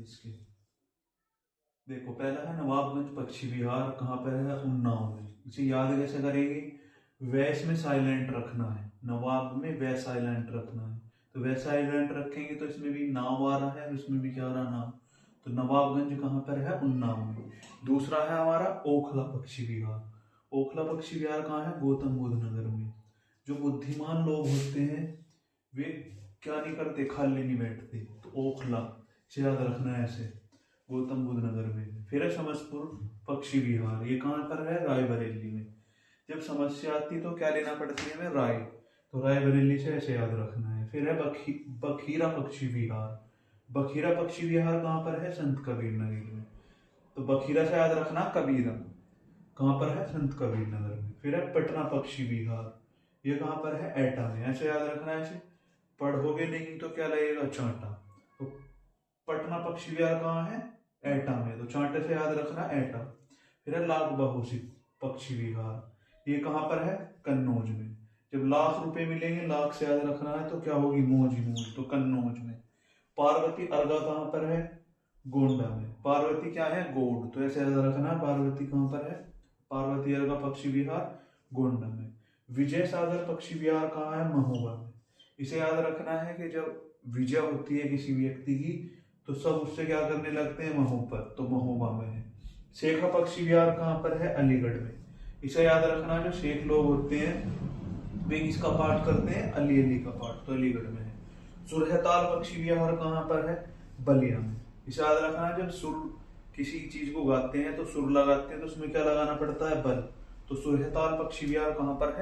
इसके। देखो पहला है नवाबगंज पक्षी विहार, कहाँ पर है? उन्नाव में। इसे याद कैसे करेंगे? वैस में साइलेंट रखना है, नवाब में वै साइलेंट रखना है। तो वै साइलेंट रखेंगे तो इसमें भी नाव आ रहा है और इसमें भी क्या आ रहा नाव। तो नवाबगंज कहाँ पर है? उन्नाव में। दूसरा है हमारा ओखला पक्षी विहार। ओखला पक्षी विहार कहाँ है? गौतम बुद्ध नगर में। जो बुद्धिमान लोग होते हैं वे क्या नहीं करते, खाली नहीं बैठते। तो ओखला से याद रखना है ऐसे, गौतम बुद्ध नगर में। फिर है समस्तपुर पक्षी विहार, ये कहाँ पर है? रायबरेली में। जब समस्या आती है तो क्या लेना पड़ती है हमें? राय। तो रायबरेली से ऐसे याद रखना है। फिर है बखीरा पक्षी विहार। बखीरा पक्षी विहार कहाँ पर है? संत कबीर नगर में। तो बखीरा से याद रखना कबीरा, कहाँ पर है? संत कबीर नगर में। फिर है पटना पक्षी विहार, ये कहाँ पर है? एटा में। ऐसे याद रखना है, ऐसे पढ़ोगे नहीं तो क्या लगेगा? चांटा। तो पटना पक्षी विहार कहाँ है? एटा में। तो चांटे से याद रखना एटा। फिर है लाख बहोसी पक्षी विहार, ये कहाँ पर है? कन्नौज में। जब लाख रुपए मिलेंगे, लाख से याद रखना है तो क्या होगी? मौज ही मौज। तो कन्नौज में। पार्वती अर्गा कहाँ पर है? गोंडा में। पार्वती क्या है? गोंड। तो ऐसे याद रखना है पार्वती कहाँ पर है? पार्वती अर्गा पक्षी विहार गोंडा में। विजय सागर पक्षी विहार कहाँ है? महोबा में। इसे याद रखना है कि जब विजय होती है किसी व्यक्ति की तो सब उससे क्या करने लगते हैं? महो पर। तो महोबा में है। शेखा पक्षी विहार कहाँ पर है? अलीगढ़ में। इसे याद रखना, जो शेख लोग होते हैं वे किसका पाठ करते हैं? अली अली का पाठ। तो अलीगढ़ में है। सुरहताल पक्षी विहार कहाँ पर है? बलिया में। इसे याद रखना, जब सुर किसी चीज को गाते हैं तो सुर लगाते हैं तो उसमें क्या लगाना पड़ता है? बल। तो सुरहताल पक्षी विहार कहाँ पर है?